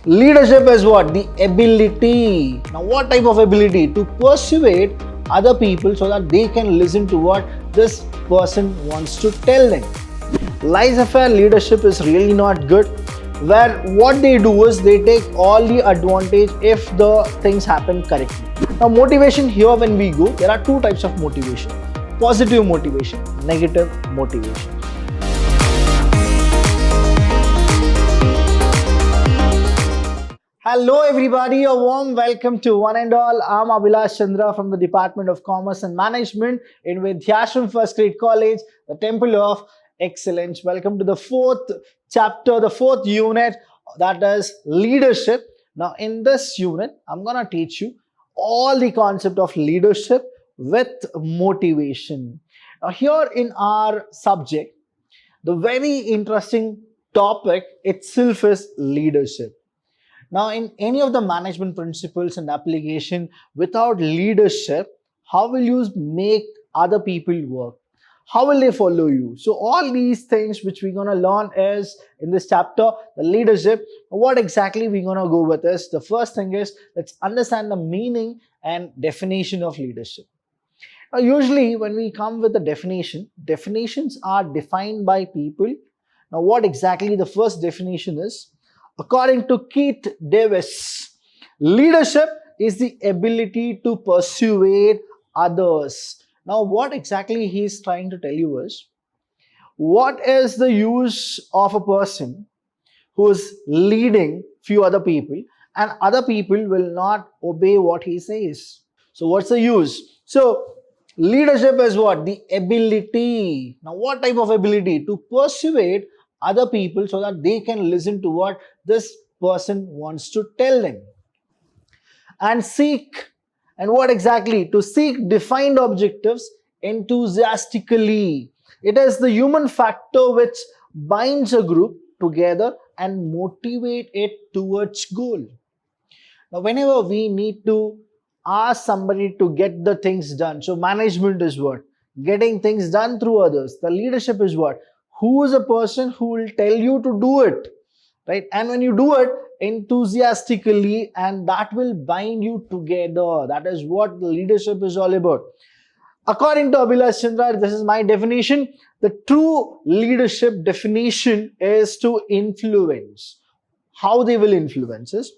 Leadership is what? The ability. Now, what type of ability? To persuade other people so that they can listen to what this person wants to tell them. Laissez-faire leadership is really not good, where what they do is they take all the advantage if the things happen correctly. Now, motivation here, when we go, there are two types of motivation: positive motivation, negative motivation. Hello everybody, a warm welcome to one and all. I'm Abhilash Chandra from the Department of Commerce and Management in Vidhyaashram First Grade College, the Temple of Excellence. Welcome to the fourth chapter, the fourth unit, that is leadership. Now in this unit, I'm going to teach you all the concept of leadership with motivation. Now here in our subject, the very interesting topic itself is leadership. Now, in any of the management principles and application, without leadership, how will you make other people work? How will they follow you? So all these things which we're going to learn is in this chapter, the leadership. What exactly we're going to go with is, the first thing is, let's understand the meaning and definition of leadership. Now, usually when we come with a definition, definitions are defined by people. Now, what exactly the first definition is? According to Keith Davis, leadership is the ability to persuade others. Now, what exactly he is trying to tell you is, what is the use of a person who is leading few other people and other people will not obey what he says? So, what's the use? So, leadership is what? The ability. Now, what type of ability? To persuade other people so that they can listen to what this person wants to tell them. And seek, and what exactly? To seek defined objectives enthusiastically. It is the human factor which binds a group together and motivate it towards goal. Now, whenever we need to ask somebody to get the things done, so management is what? Getting things done through others. The leadership is what? Who is a person who will tell you to do it, right? And when you do it enthusiastically, and that will bind you together. That is what the leadership is all about. According to Abhilash Chandra, this is my definition. The true leadership definition is to influence. How they will influence is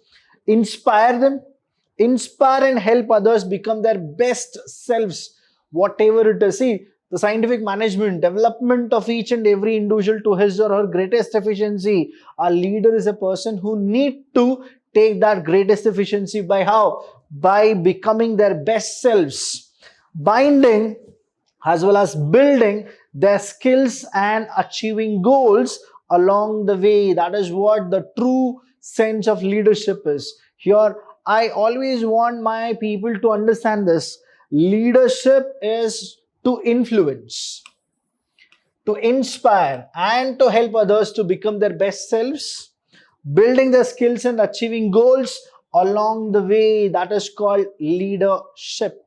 inspire them, inspire and help others become their best selves, whatever it is. See, the scientific management, development of each and every individual to his or her greatest efficiency. A leader is a person who need to take that greatest efficiency by how? By becoming their best selves, binding as well as building their skills and achieving goals along the way. That is what the true sense of leadership is. Here, I always want my people to understand this. Leadership is to influence, to inspire, and to help others to become their best selves, building their skills and achieving goals along the way. That is called leadership.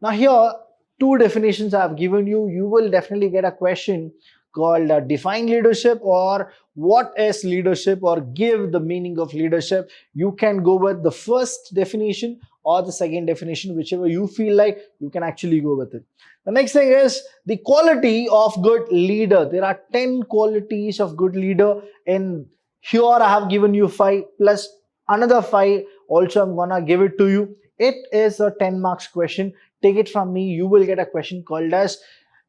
Now here, two definitions I have given you. You will definitely get a question called define leadership, or what is leadership, or give the meaning of leadership. You can go with the first definition or the second definition, whichever you feel like, you can actually go with it. The next thing is the quality of good leader. There are 10 qualities of good leader. In here I have given you 5 plus another 5 also I'm gonna give it to you. It is a 10 marks question. Take it from me, you will get a question called as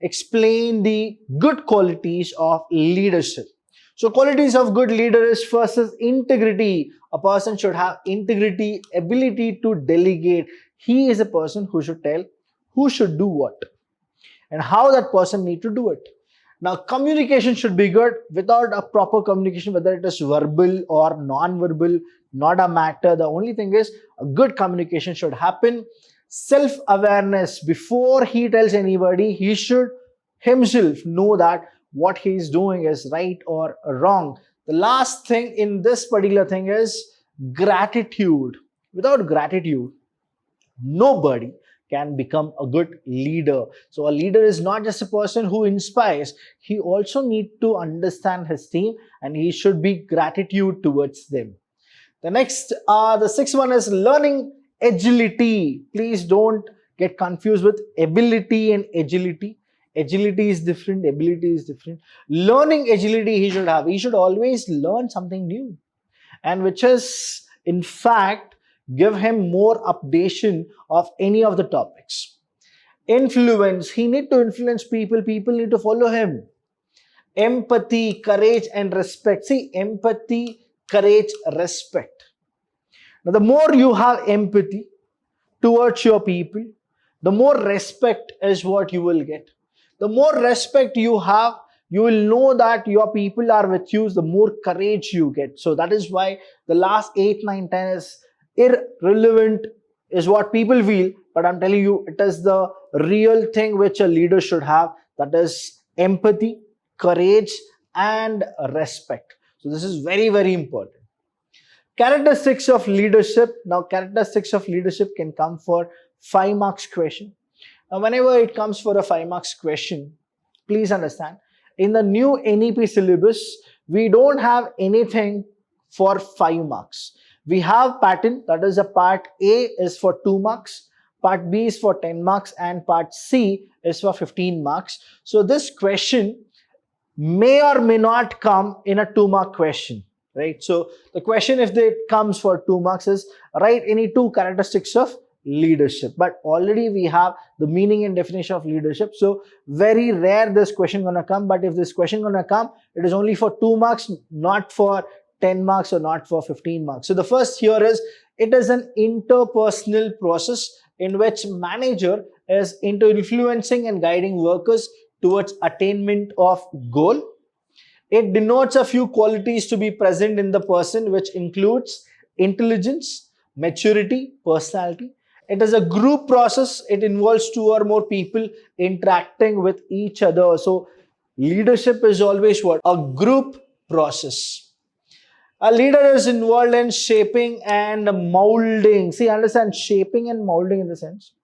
explain the good qualities of leadership. So qualities of good leader is, first is integrity. A person should have integrity, ability to delegate. He is a person who should tell who should do what and how that person need to do it. Now, communication should be good. Without a proper communication, whether it is verbal or non-verbal, not a matter. The only thing is a good communication should happen. Self-awareness. Before he tells anybody, he should himself know that what he is doing is right or wrong. The last thing in this particular thing is gratitude. Without gratitude, nobody can become a good leader. So a leader is not just a person who inspires. He also need to understand his team and he should be gratitude towards them. The sixth one is learning agility. Please don't get confused with ability and agility. Agility is different, ability is different. Learning agility he should have. He should always learn something new, and which is in fact give him more updation of any of the topics. Influence, he need to influence people, people need to follow him. Empathy, courage and respect. See, empathy, courage, respect. Now the more you have empathy towards your people, the more respect is what you will get. The more respect you have, you will know that your people are with you, the more courage you get. So that is why the last 8, 9, 10 is irrelevant, is what people feel. But I'm telling you, it is the real thing which a leader should have. That is empathy, courage and respect. So this is very, very important. Characteristics of leadership. Now characteristics of leadership can come for 5 marks question. Now whenever it comes for a 5 marks question, please understand, in the new NEP syllabus, we don't have anything for 5 marks. We have pattern, that is a part A is for 2 marks, part B is for 10 marks and part C is for 15 marks. So this question may or may not come in a 2-mark question, right? So the question, if it comes for 2 marks, is write any 2 characteristics of leadership. But already we have the meaning and definition of leadership. So very rare this question gonna come. But if this question gonna come, it is only for 2 marks, not for 10 marks or not for 15 marks. So the first here is, it is an interpersonal process in which manager is into influencing and guiding workers towards attainment of goal. It denotes a few qualities to be present in the person, which includes intelligence, maturity, personality. It is a group process. It involves 2 or more people interacting with each other. So leadership is always what? A group process. A leader is involved in shaping and molding. See, understand shaping and molding in the sense.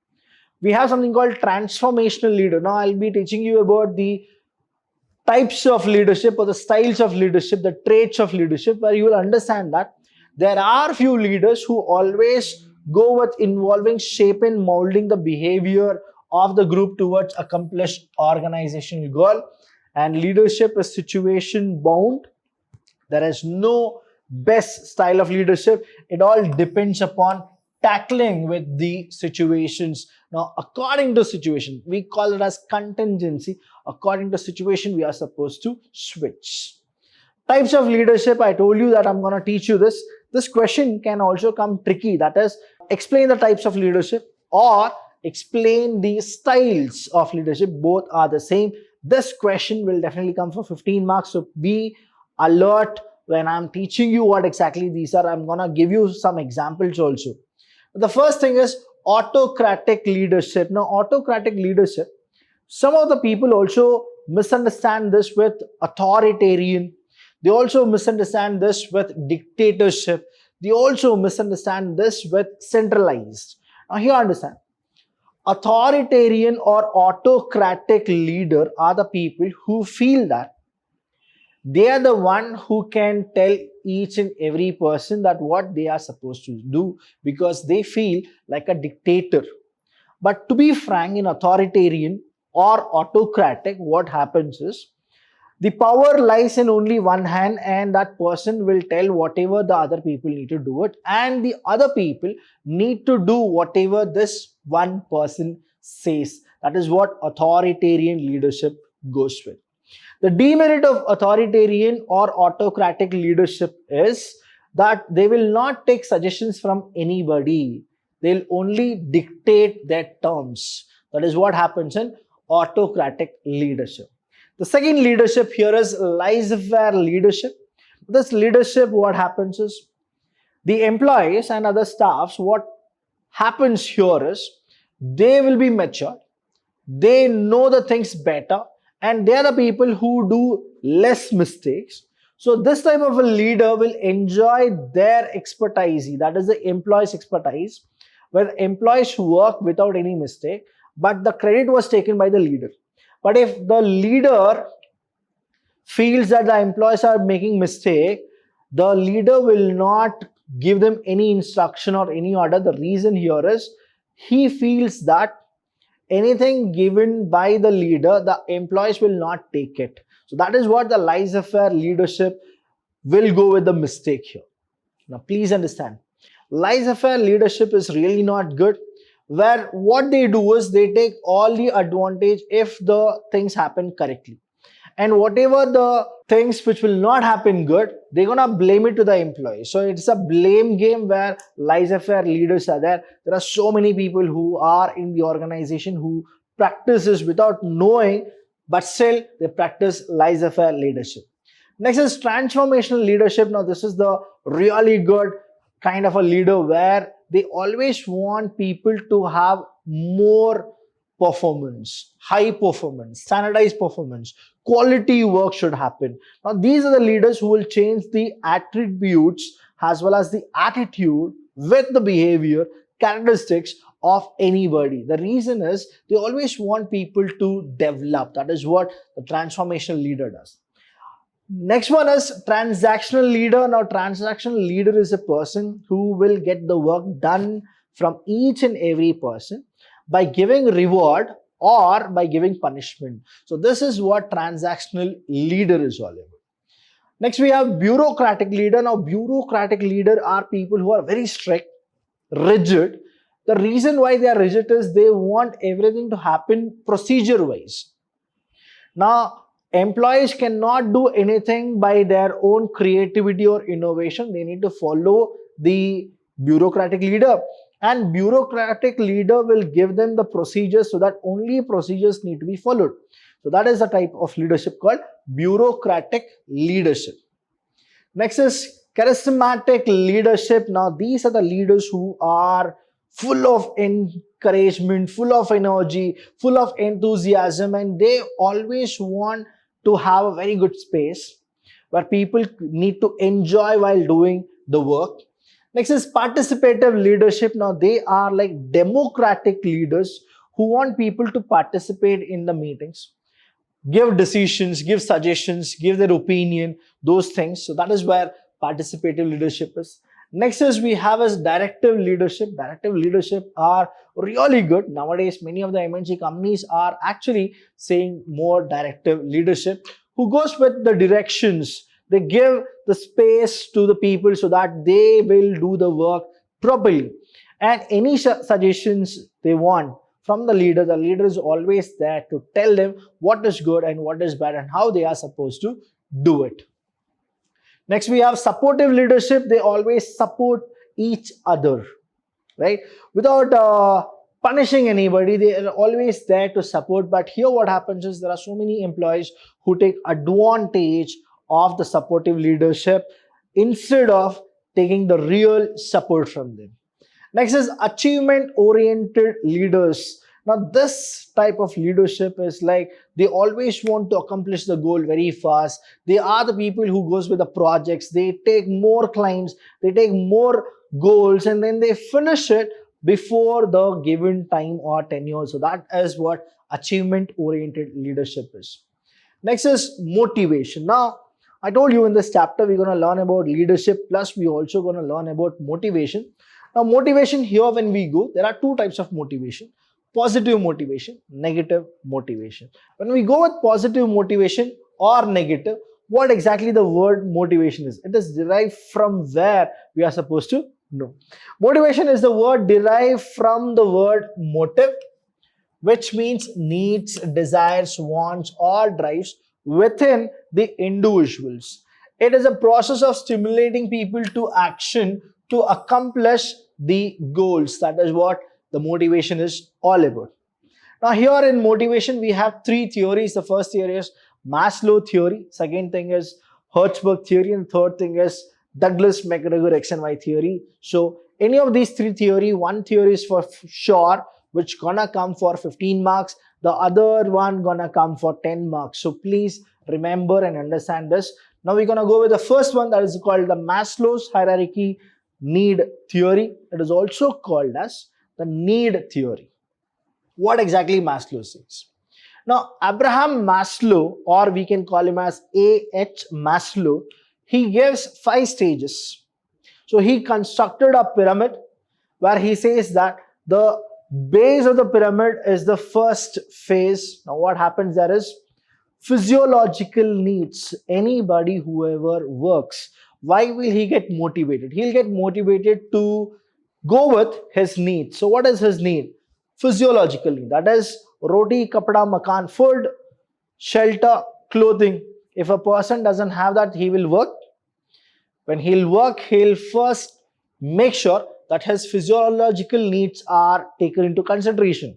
We have something called transformational leader. Now I'll be teaching you about the types of leadership or the styles of leadership, the traits of leadership, where you will understand that there are few leaders who always go with involving shape and molding the behavior of the group towards accomplished organizational goal. And leadership is situation bound. There is no best style of leadership. It all depends upon tackling with the situations. Now, according to situation, we call it as contingency. According to situation, we are supposed to switch. Types of leadership, I told you that I'm going to teach you this. This question can also come tricky. That is, explain the types of leadership or explain the styles of leadership. Both are the same. This question will definitely come for 15 marks. So be alert when I'm teaching you what exactly these are. I'm going to give you some examples also. The first thing is autocratic leadership. Now, autocratic leadership, some of the people also misunderstand this with authoritarian. They also misunderstand this with dictatorship. They also misunderstand this with centralized. Now, here understand. Authoritarian or autocratic leader are the people who feel that they are the one who can tell each and every person that what they are supposed to do, because they feel like a dictator. But to be frank, in authoritarian or autocratic, what happens is the power lies in only one hand, and that person will tell whatever the other people need to do it, and the other people need to do whatever this one person says. That is what authoritarian leadership goes with. The demerit of authoritarian or autocratic leadership is that they will not take suggestions from anybody. They'll only dictate their terms. That is what happens in autocratic leadership. The second leadership here is laissez-faire leadership. This leadership, what happens is the employees and other staffs, what happens here is they will be mature. They know the things better, and they are the people who do less mistakes. So this type of a leader will enjoy their expertise. That is the employees' expertise, where employees work without any mistake, but the credit was taken by the leader. But if the leader feels that the employees are making mistake, the leader will not give them any instruction or any order. The reason here is he feels that anything given by the leader, the employees will not take it. So that is what the laissez-faire leadership will go with the mistake here. Now please understand, laissez-faire leadership is really not good, where what they do is they take all the advantage if the things happen correctly. And whatever the things which will not happen good, they're gonna blame it to the employee. So it's a blame game where laissez-faire leaders are there. There are so many people who are in the organization who practices without knowing, but still they practice laissez-faire leadership. Next is transformational leadership. Now this is the really good kind of a leader where they always want people to have more performance, high performance, standardized performance, quality work should happen. Now these are the leaders who will change the attributes as well as the attitude with the behavior characteristics of anybody. The reason is they always want people to develop. That is what the transformational leader does. Next one is transactional leader. Now transactional leader is a person who will get the work done from each and every person by giving reward or by giving punishment. So this is what transactional leader is all about. Next we have bureaucratic leader. Now bureaucratic leader are people who are very strict, rigid. The reason why they are rigid is they want everything to happen procedure wise. Now employees cannot do anything by their own creativity or innovation. They need to follow the bureaucratic leader, and bureaucratic leader will give them the procedures so that only procedures need to be followed. So that is the type of leadership called bureaucratic leadership. Next is charismatic leadership. Now these are the leaders who are full of encouragement, full of energy, full of enthusiasm, and they always want to have a very good space where people need to enjoy while doing the work. Next is participative leadership. Now they are like democratic leaders who want people to participate in the meetings, give decisions, give suggestions, give their opinion, those things. So that is where participative leadership is. Next is we have as directive leadership. Directive leadership are really good. Nowadays, many of the MNC companies are actually saying more directive leadership, who goes with the directions. They give the space to the people so that they will do the work properly. And any suggestions they want from the leader is always there to tell them what is good and what is bad and how they are supposed to do it. Next, we have supportive leadership. They always support each other, right? Without punishing anybody, they are always there to support. But here what happens is there are so many employees who take advantage of the supportive leadership instead of taking the real support from them. Next is achievement-oriented leaders. Now this type of leadership is like they always want to accomplish the goal very fast. They are the people who goes with the projects. They take more clients, they take more goals, and then they finish it before the given time or tenure. So that is what achievement-oriented leadership is. Next is motivation. Now I told you in this chapter we're going to learn about leadership, plus we're also going to learn about motivation. Now motivation, here when we go, there are two types of motivation: positive motivation, negative motivation. When we go with positive motivation or negative, what exactly the word motivation is? It is derived from where we are supposed to know. Motivation is the word derived from the word motive, which means needs, desires, wants or drives within the individuals. It is a process of stimulating people to action to accomplish the goals. That is what the motivation is all about. Now here in motivation we have three theories. The first theory is Maslow theory, second thing is Hertzberg theory, and third thing is Douglas McGregor X and Y theory. So any of these three theory, one theory is for sure which gonna come for 15 marks, the other one gonna come for 10 marks. So please remember and understand this. Now we're gonna go with the first one, that is called the Maslow's hierarchy need theory. It is also called as the need theory. What exactly Maslow says? Now Abraham Maslow, or we can call him as A.H. Maslow, he gives 5 stages. So he constructed a pyramid where he says that the base of the pyramid is the first phase. Now what happens there is physiological needs. Anybody, whoever works, why will he get motivated? He'll get motivated to go with his needs. So what is his need? Physiological need. That is roti, kapda, makan, food, shelter, clothing. If a person doesn't have that, he will work. When he'll work, he'll first make sure that his physiological needs are taken into consideration.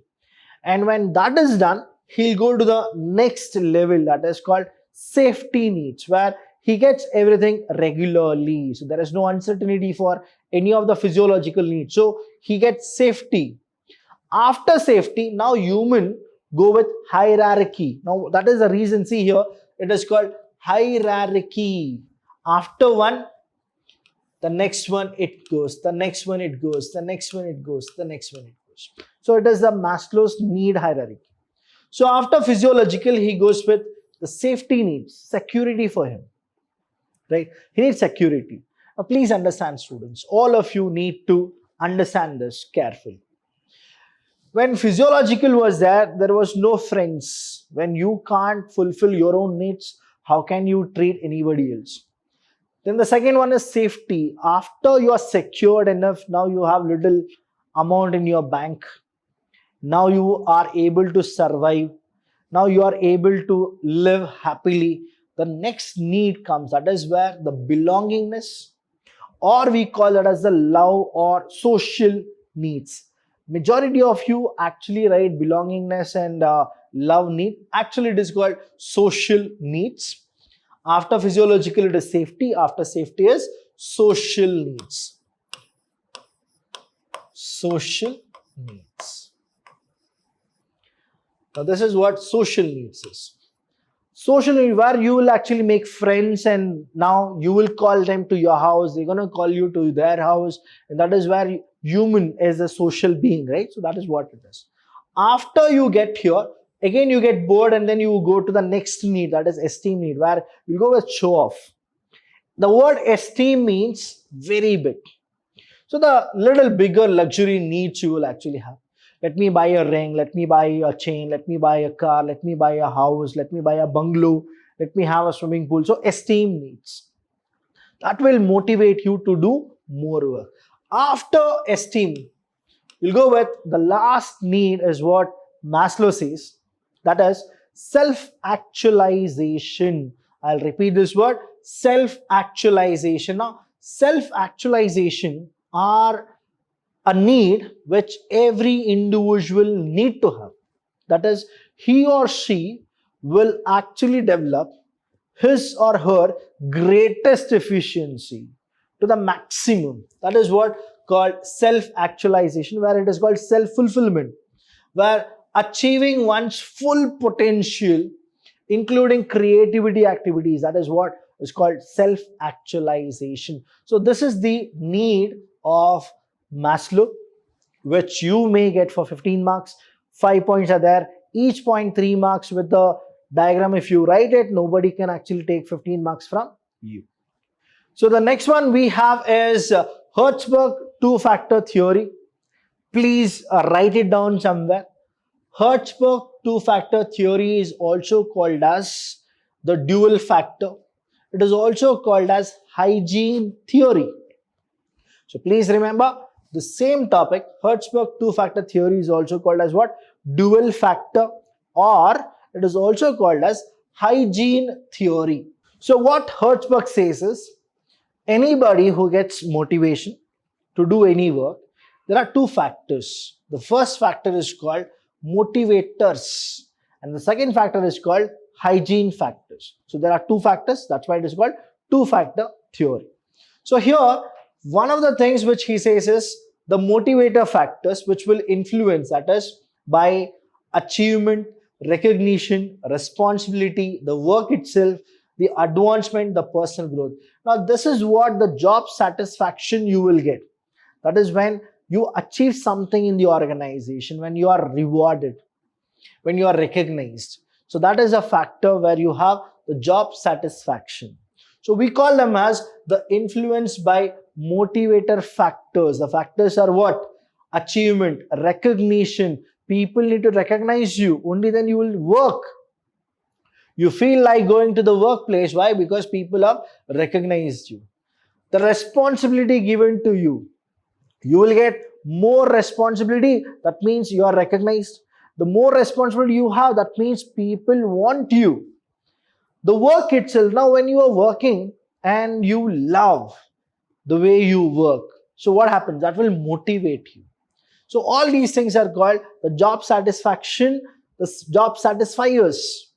And when that is done, he'll go to the next level, that is called safety needs, where he gets everything regularly. So there is no uncertainty for any of the physiological needs. So he gets safety. After safety, now human go with hierarchy. Now that is the reason, see here, it is called hierarchy. After one, the next one it goes, the next one it goes, the next one it goes, the next one it goes. So it is the Maslow's need hierarchy. So after physiological, he goes with the safety needs, security for him, right? He needs security. Now please understand, students, all of you need to understand this carefully. When physiological was there was no friends. When you can't fulfill your own needs, how can you treat anybody else? Then the second one is safety. After you are secured enough, now you have little amount in your bank. Now you are able to survive. Now you are able to live happily. The next need comes. That is where the belongingness, or we call it as the love or social needs. Majority of you actually write belongingness and love need. Actually, it is called social needs. After physiological, it is safety. After safety is social needs. Social needs. Now, this is what social needs is. Social need, where you will actually make friends and now you will call them to your house. They're going to call you to their house. And that is where human is a social being, right? So that is what it is. After you get here, again you get bored and then you go to the next need, that is esteem need, where you go with show off. The word esteem means very big. So the little bigger luxury needs you will actually have. Let me buy a ring, let me buy a chain, let me buy a car, let me buy a house, let me buy a bungalow, let me have a swimming pool. So esteem needs. That will motivate you to do more work. After esteem, you'll go with the last need is what Maslow says. That is self-actualization. I'll repeat this word, self-actualization. Now, self-actualization are a need which every individual need to have. That is, he or she will actually develop his or her greatest efficiency to the maximum. That is what called self-actualization, where it is called self-fulfillment, where achieving one's full potential, including creativity activities, that is what is called self-actualization. So this is the need of Maslow, which you may get for 15 marks. 5 points are there. Each point 3 marks with the diagram. If you write it, nobody can actually take 15 marks from you. So the next one we have is Hertzberg two-factor theory. Please write it down somewhere. Hertzberg two-factor theory is also called as the dual factor. It is also called as hygiene theory. So please remember the same topic. Hertzberg two-factor theory is also called as what? Dual factor, or it is also called as hygiene theory. So what Hertzberg says is, anybody who gets motivation to do any work, there are two factors. The first factor is called motivators and the second factor is called hygiene factors. So there are two factors, that's why it is called two-factor theory. So here, one of the things which he says is the motivator factors which will influence, that is by achievement, recognition, responsibility, the work itself, the advancement, the personal growth. Now this is what the job satisfaction you will get. That is when you achieve something in the organization, when you are rewarded, when you are recognized. So that is a factor where you have the job satisfaction. So we call them as the influence by motivator factors. The factors are what? Achievement, recognition. People need to recognize you. Only then you will work. You feel like going to the workplace. Why? Because people have recognized you. The responsibility given to you. You will get more responsibility. That means you are recognized. The more responsibility you have, that means people want you. The work itself, now when you are working and you love the way you work, so what happens? That will motivate you. So all these things are called the job satisfaction, the job satisfiers.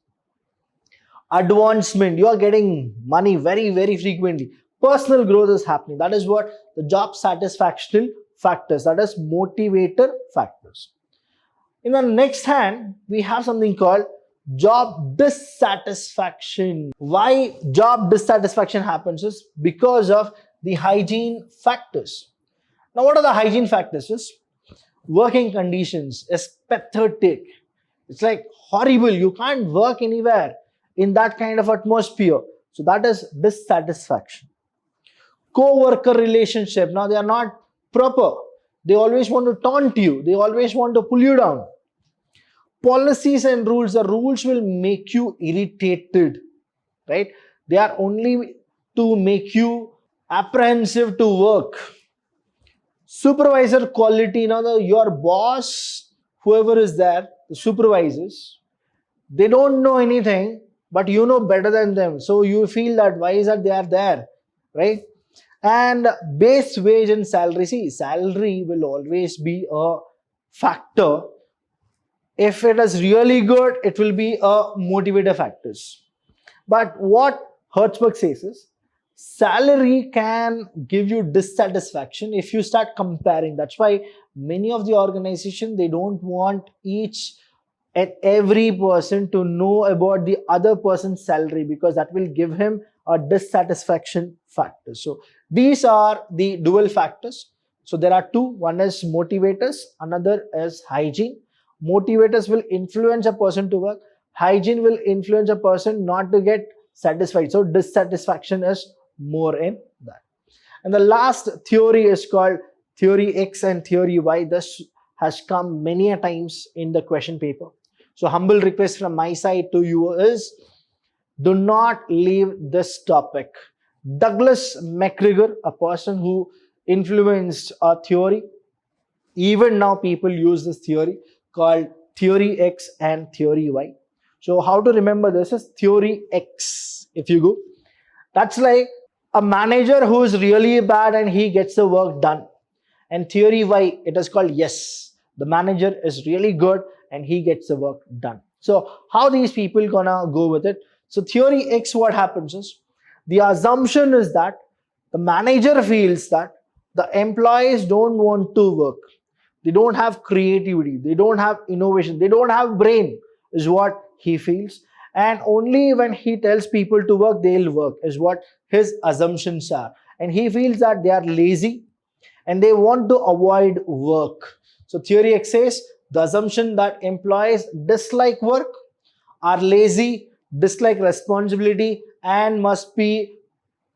Advancement, you are getting money very, very frequently. Personal growth is happening. That is what the job satisfaction factors, that is motivator factors. In the next hand, we have something called job dissatisfaction. Why job dissatisfaction happens is because of the hygiene factors. Now, what are the hygiene factors? Is working conditions is pathetic. It's like horrible. You can't work anywhere in that kind of atmosphere. So that is dissatisfaction. Co-worker relationship. Now they are not proper. They always want to taunt you. They always want to pull you down. Policies and rules. The rules will make you irritated, right? They are only to make you apprehensive to work. Supervisor quality. Now your boss, whoever is there, the supervisors, they don't know anything, but you know better than them. So you feel that why is that they are there, right? And base wage and salary. See, salary will always be a factor. If it is really good, it will be a motivator factors. But what Hertzberg says is, salary can give you dissatisfaction if you start comparing. That's why many of the organizations, they don't want each and every person to know about the other person's salary, because that will give him a dissatisfaction factor. So these are the dual factors. So there are two. One is motivators, another is hygiene. Motivators will influence a person to work. Hygiene will influence a person not to get satisfied. So dissatisfaction is more in that. And the last theory is called theory X and theory Y. This has come many a times in the question paper. So humble request from my side to you is, do not leave this topic. Douglas McGregor, a person who influenced a theory. Even now people use this theory called theory X and theory Y. So how to remember this is theory X. If you go, that's like a manager who is really bad and he gets the work done. And theory Y, it is called yes. The manager is really good and he gets the work done. So how these people gonna go with it? So theory X, what happens is, the assumption is that the manager feels that the employees don't want to work. They don't have creativity. They don't have innovation. They don't have brain, is what he feels. And only when he tells people to work, they'll work, is what his assumptions are. And he feels that they are lazy and they want to avoid work. So theory X says the assumption that employees dislike work, are lazy, dislike responsibility, and must be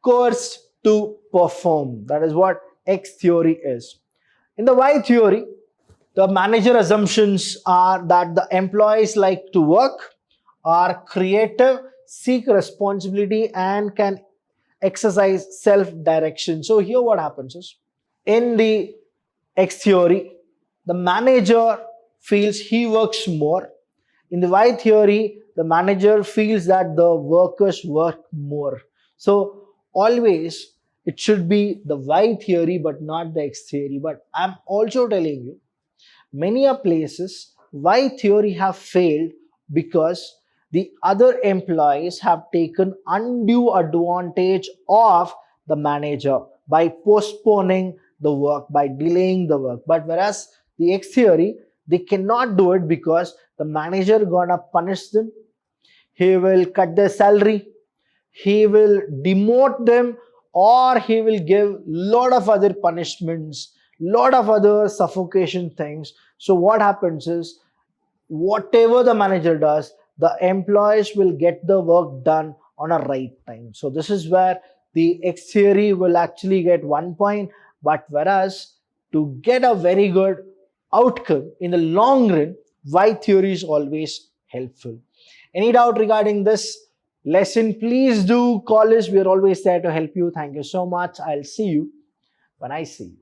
coerced to perform. That is what X theory is. In the Y theory, the manager assumptions are that the employees like to work, are creative, seek responsibility, and can exercise self-direction. So here what happens is, in the X theory, the manager feels he works more. In the Y theory, the manager feels that the workers work more. So always it should be the Y theory but not the X theory. But I'm also telling you, many a places Y theory have failed because the other employees have taken undue advantage of the manager by postponing the work, by delaying the work. But whereas the X theory, they cannot do it because the manager gonna punish them. He will cut their salary, he will demote them, or he will give lot of other punishments, lot of other suffocation things. So what happens is, whatever the manager does, the employees will get the work done on a right time. So this is where the X theory will actually get 1 point, but whereas to get a very good outcome in the long run, Y theory is always helpful. Any doubt regarding this lesson, please do call us. We are always there to help you. Thank you so much. I'll see you when I see you.